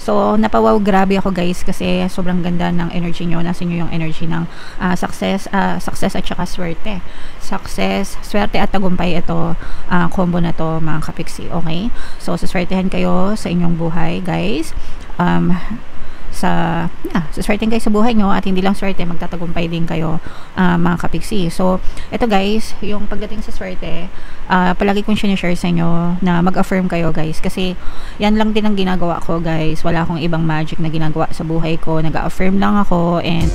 So, napawaw grabe ako guys kasi sobrang ganda ng energy nyo. Nasa nyo yung energy ng success at saka swerte. Success, swerte at tagumpay ito, combo na to mga kapiksi, okay? So, saswertehan kayo sa inyong buhay guys. Saswertehan kayo sa buhay nyo at hindi lang swerte, magtatagumpay din kayo mga kapiksi. So, ito guys, yung pagdating sa swerte, palagi kong sinishare sa inyo na mag-affirm kayo guys kasi yan lang din ang ginagawa ko guys. Wala akong ibang magic na ginagawa sa buhay ko, nag-affirm lang ako. And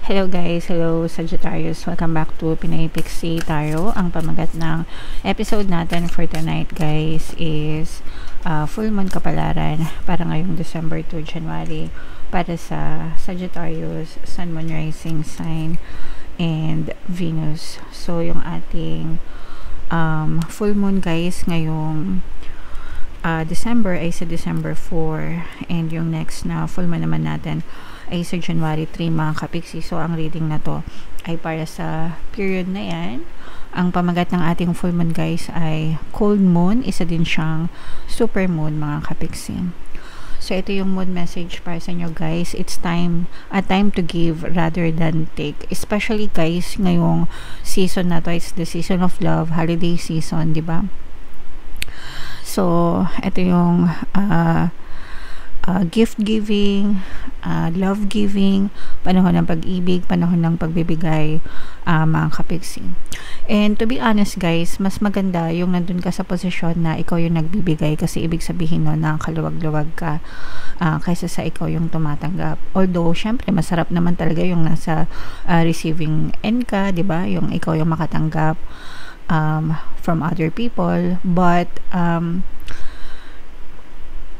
hello guys, hello Sagittarius, welcome back to Pinay Pixie Tarot. Ang pamagat ng episode natin for tonight guys is full moon kapalaran para ngayong December to January para sa Sagittarius, Sun, Moon, Rising sign and Venus. So yung ating full moon guys ngayong December ay sa December 4 and yung next na full moon naman natin ay sa January 3 mga kapiksi. So ang reading na to ay para sa period na yan. Ang pamagat ng ating full moon guys ay cold moon, isa din siyang super moon mga kapiksi. So ito yung moon message para sa inyo guys. It's a time to give rather than take, especially guys ngayong season na to. It's the season of love, holiday season, di ba? So ito yung gift giving, love giving, panahon ng pag-ibig, panahon ng pagbibigay mga kapiksi. And to be honest guys, mas maganda yung nandun ka sa posisyon na ikaw yung nagbibigay kasi ibig sabihin no na kaluwag-luwag ka kaysa sa ikaw yung tumatanggap. Although syempre masarap naman talaga yung nasa receiving end ka, 'di ba? Yung ikaw yung makatanggap from other people, but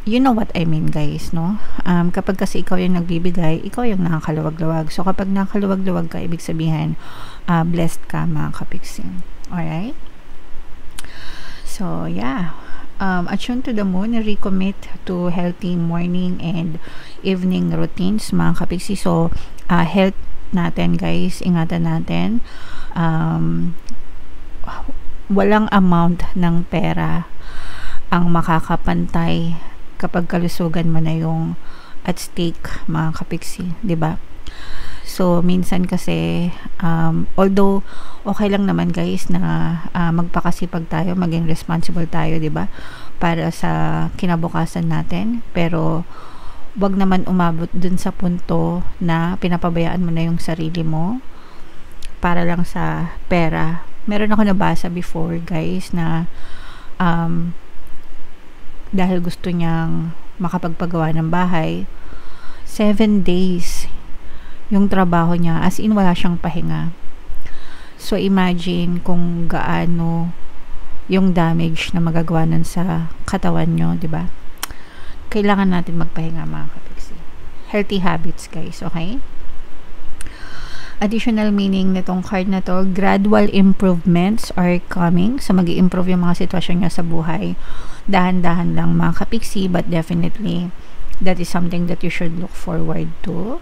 you know what I mean guys, no? Kapag kasi ikaw yung nagbibigay, ikaw yung nakakaluwag-luwag. So kapag nakakaluwag-luwag ka, ibig sabihin blessed ka mga kapiksi. Alright? So yeah, attune to the moon, recommit to healthy morning and evening routines mga kapiksi. So health natin guys, ingatan natin. Walang amount ng pera ang makakapantay kapag kalusugan mo na yung at stake mga kapiksi, 'di ba? So minsan kasi although okay lang naman guys na magpakasipag tayo, maging responsible tayo, 'di ba? Para sa kinabukasan natin, pero wag naman umabot dun sa punto na pinapabayaan mo na yung sarili mo para lang sa pera. Meron ako nabasa before guys na dahil gusto niyang makapagpagawa ng bahay, 7 days yung trabaho niya, as in wala siyang pahinga. So imagine kung gaano yung damage na magagawa nun sa katawan nyo, di ba? Kailangan natin magpahinga mga kapiksi. Healthy habits guys, okay? Additional meaning nitong card na to, gradual improvements are coming. So mag-i-improve yung mga sitwasyon niya sa buhay. Dahan-dahan lang mga kapiksi, but definitely that is something that you should look forward to.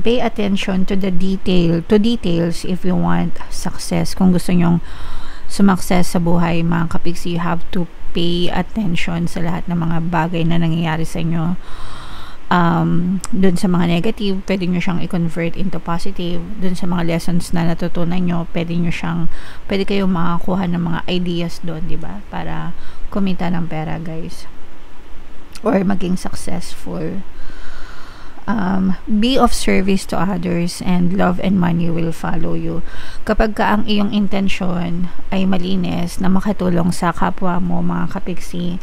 Pay attention to details if you want success. Kung gusto nyong sumakses sa buhay mga kapiksi, you have to pay attention sa lahat ng mga bagay na nangyayari sa inyo. Dun sa mga negative, pwede nyo siyang i-convert into positive. Dun sa mga lessons na natutunan nyo, pwede kayong makakuha ng mga ideas doon, di ba? Para kumita ng pera, guys. Or maging successful. Be of service to others and love and money will follow you. Kapag ka ang iyong intensyon ay malinis na makatulong sa kapwa mo, mga kapiksi,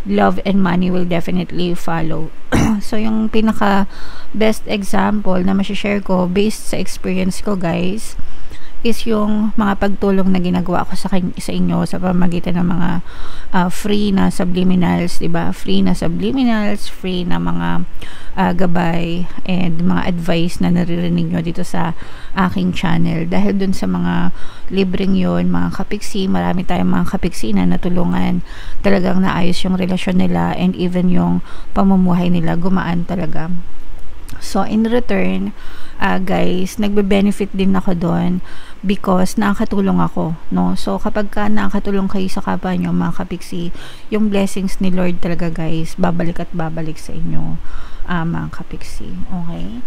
love and money will definitely follow. So yung pinaka best example na ma-share ko based sa experience ko guys is yung mga pagtulong na ginagawa ko sa inyo sa pamamagitan ng mga free na subliminals, diba? Free na subliminals, free na mga gabay and mga advice na naririnig nyo dito sa aking channel. Dahil dun sa mga libreng yon, mga kapiksi, marami tayong mga kapiksi na natulungan, talagang naayos yung relasyon nila and even yung pamumuhay nila gumaan talaga. So, in return, guys, nagbe-benefit din ako doon because nakakatulong ako, no? So, kapag ka nakakatulong kayo sa kapwa nyo, mga kapiksi, yung blessings ni Lord talaga, guys, babalik at babalik sa inyo, mga kapiksi. Okay?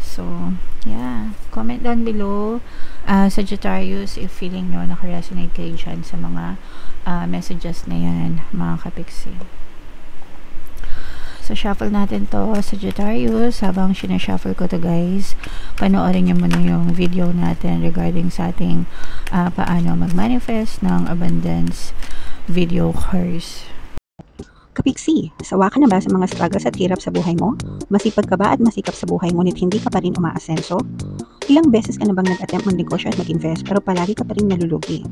So, yeah. Comment down below, Sagittarius, if feeling nyo nakaresonate kayo dyan sa mga messages na yan, mga kapiksi. So, shuffle natin to, Sagittarius. Habang sinashuffle ko to, guys, panoorin nyo muna yung video natin regarding sa ating paano mag-manifest ng abundance video course. Kapiksi, sawa ka na ba sa mga struggles at hirap sa buhay mo? Masipag ka ba at masikap sa buhay ngunit hindi ka pa rin umaasenso? Ilang beses ka na bang nag-attempt mag-negosyo at mag-invest pero palagi ka pa rin nalulugi?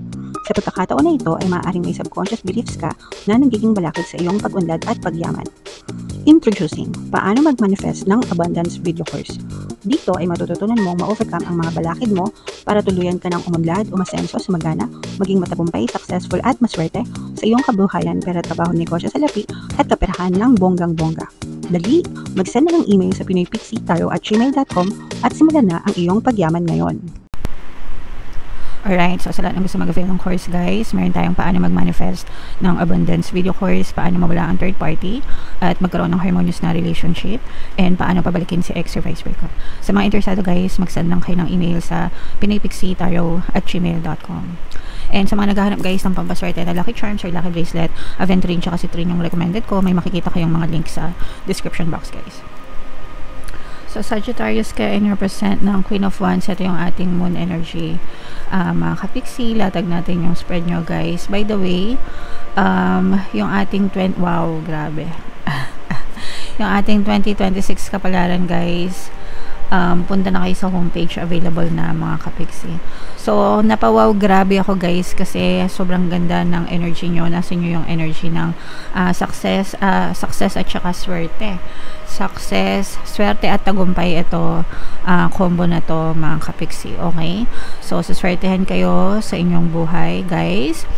Sa pagkakataon na ito ay maaaring may subconscious beliefs ka na nagiging balakid sa iyong pag-unlad at pagyaman. Introducing, paano mag-manifest ng abundance video course. Dito ay matututunan mong ma-overcome ang mga balakid mo para tuluyan ka ng umunlad, umasenso, sumagana, maging matagumpay, successful at maswerte sa iyong kabuhayan, pera, trabaho, negosyo sa lapi at kaperahan ng bonggang-bongga. Dali, mag-send na ng email sa pinoypixie@gmail.com at simulan na ang iyong pagyaman ngayon. Alright, so sa lahat ng gusto mag-avail ng course, guys, meron tayong paano mag-manifest ng abundance video course, paano mawala ang third party at magkaroon ng harmonious na relationship, and paano pabalikin si ex or vice versa. Sa mga interesado, guys, mag-send lang kayo ng email sa pinoypixie@gmail.com. And sa mga naghahanap, guys, ng pampaswerte na lucky charms or lucky bracelet, aventurine tsaka citrine yung recommended ko. May makikita kayong mga links sa description box, guys. So, Sagittarius ka in represent ng Queen of Wands. Ito yung ating moon energy. Mga kapiksi, latag natin yung spread nyo, guys. By the way, yung ating wow, grabe. Yung ating 2026 kapalaran, guys, punta na kayo sa homepage, available na, mga kapiksi. So, napawaw, grabe ako, guys, kasi sobrang ganda ng energy nyo. Nasa nyo yung energy ng success at saka swerte. Success, swerte at tagumpay, ito combo na to, mga kapiksi. Okay? So, saswertehan kayo sa inyong buhay, guys.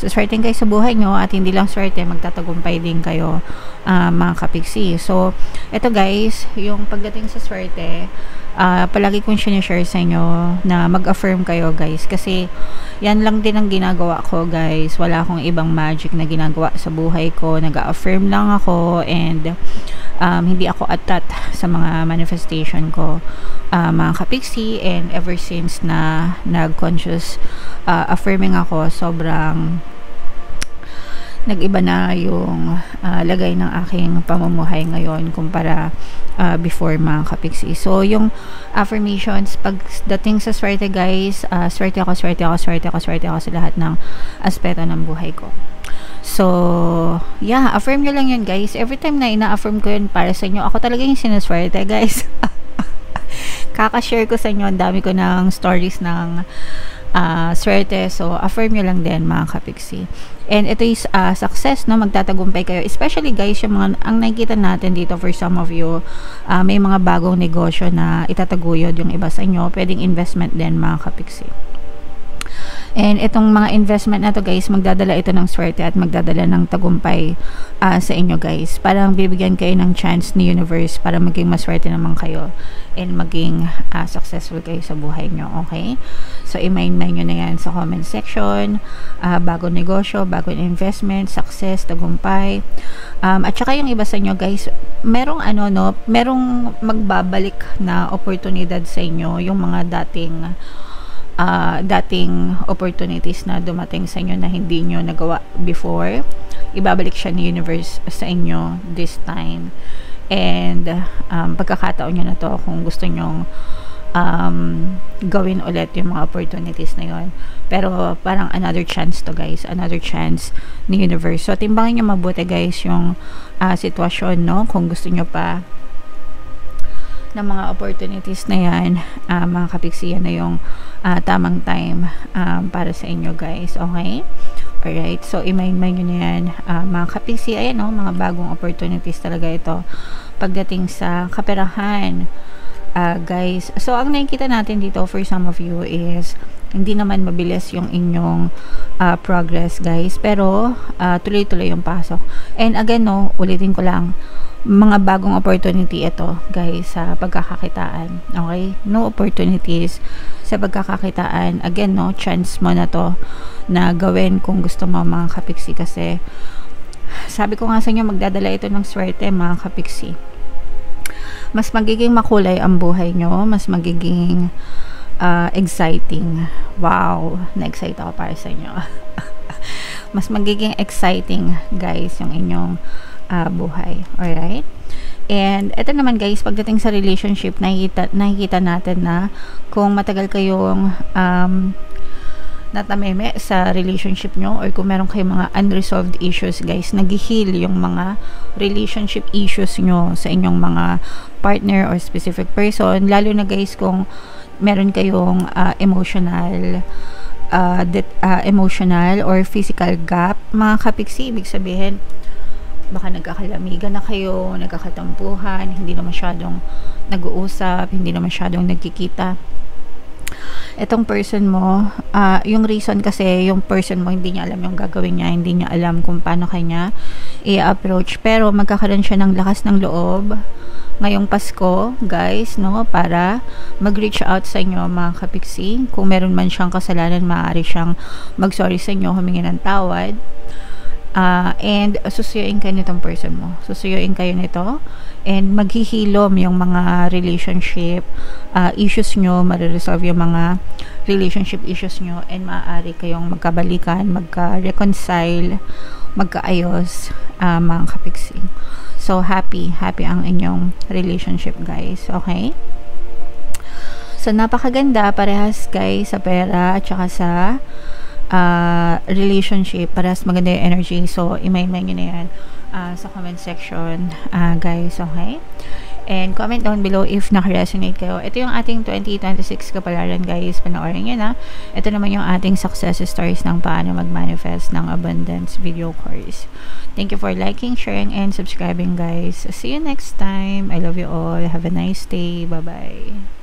Saswertehan kayo sa buhay nyo, at hindi lang swerte, magtatagumpay din kayo, mga kapiksi. So, ito, guys, yung pagdating sa swerte, palagi kong sinishare sa inyo na mag-affirm kayo, guys, kasi yan lang din ang ginagawa ko, guys. Wala akong ibang magic na ginagawa sa buhay ko. Nag-affirm lang ako, and hindi ako atat sa mga manifestation ko, mga kapiksi. And ever since na nag-conscious affirming ako, sobrang nag-iba na yung lagay ng aking pamumuhay ngayon kumpara before, mga kapiksi. So, yung affirmations, pagdating sa swerte, guys, swerte ako sa lahat ng aspeto ng buhay ko. So, yeah, affirm nyo lang yun, guys. Every time na ina-affirm ko yun para sa inyo, ako talaga yung sinaswerte, guys. Kakashare ko sa inyo, ang dami ko ng stories ng swerte. So, affirm nyo lang din, mga kapiksi. And ito is success, no? Magtatagumpay kayo. Especially, guys, yung mga, ang nakikita natin dito for some of you, may mga bagong negosyo na itataguyod yung iba sa inyo. Pwedeng investment din, mga kapiksi. And itong mga investment na to, guys, magdadala ito ng swerte at magdadala ng tagumpay sa inyo, guys. Parang bibigyan kayo ng chance ni universe para maging maswerte naman kayo and maging successful kayo sa buhay nyo, okay? So, i-mind nyo na yan sa comment section. Bagong negosyo, bagong investment, success, tagumpay. At saka yung iba sa inyo, guys, merong merong magbabalik na oportunidad sa inyo, yung mga dating opportunities na dumating sa inyo na hindi nyo nagawa before. Ibabalik siya ni universe sa inyo this time. And pagkakataon nyo na to kung gusto nyong gawin ulit yung mga opportunities na yon. Pero parang another chance to, guys, another chance ni universe. So, timbangin nyo mabuti, guys, yung sitwasyon, no? Kung gusto nyo pa ng mga opportunities na yan, mga kapiksi, yan na yung tamang time para sa inyo, guys. Okay? Alright, so i-mind nyo na yan, mga kapiksi. Ayan, no? Mga bagong opportunities talaga ito pagdating sa kaperahan, guys. So, ang nakikita natin dito for some of you is hindi naman mabilis yung inyong progress, guys, pero tuloy-tuloy yung pasok. And again, no, ulitin ko lang, mga bagong opportunity ito, guys, sa pagkakakitaan. Okay? No opportunities sa pagkakakitaan. Again, no, chance mo na to na gawin kung gusto mo, mga kapiksi, kasi sabi ko nga sa inyo, magdadala ito ng swerte, mga kapiksi. Mas magiging makulay ang buhay nyo, mas magiging exciting. Wow, na-excite ako para sa inyo. Mas magiging exciting, guys, yung inyong buhay. Alright? And ito naman, guys, pagdating sa relationship, nakikita natin na kung matagal kayong natameme sa relationship nyo, or kung meron kayong mga unresolved issues, guys, nag-heal yung mga relationship issues nyo sa inyong mga partner or specific person, lalo na, guys, kung meron kayong emotional or physical gap, mga kapiksi. Ibig sabihin, baka nagkakalamigan na kayo, nagkakatampuhan, hindi na masyadong nag-uusap, hindi na masyadong nagkikita. Itong person mo, yung reason kasi, yung person mo, hindi niya alam yung gagawin niya, hindi niya alam kung paano kanya i-approach, pero magkakaroon siya ng lakas ng loob ngayong Pasko, guys, no, para mag-reach out sa inyo, mga kapiksi. Kung meron man siyang kasalanan, maaari siyang mag-sorry sa inyo, humingi ng tawad. And susuyuin kayo nitong person mo. Susuyuin kayo nito, and maghihilom yung mga relationship issues nyo, mariresolve yung mga relationship issues nyo, and maaari kayong magkabalikan, magka-reconcile, magkaayos, mga kapiksi. So, happy ang inyong relationship, guys. Okay? So, napakaganda, parehas, guys, sa pera at saka sa relationship, parehas maganda yung energy. So, imay-imay nyo na yan sa comment section, guys. Okay? And comment down below if naka-resonate kayo. Ito yung ating 2026 kapalaran, guys. Panoorin nyo na. Ito naman yung ating success stories ng paano mag-manifest ng abundance video course. Thank you for liking, sharing, and subscribing, guys. See you next time. I love you all. Have a nice day. Bye-bye.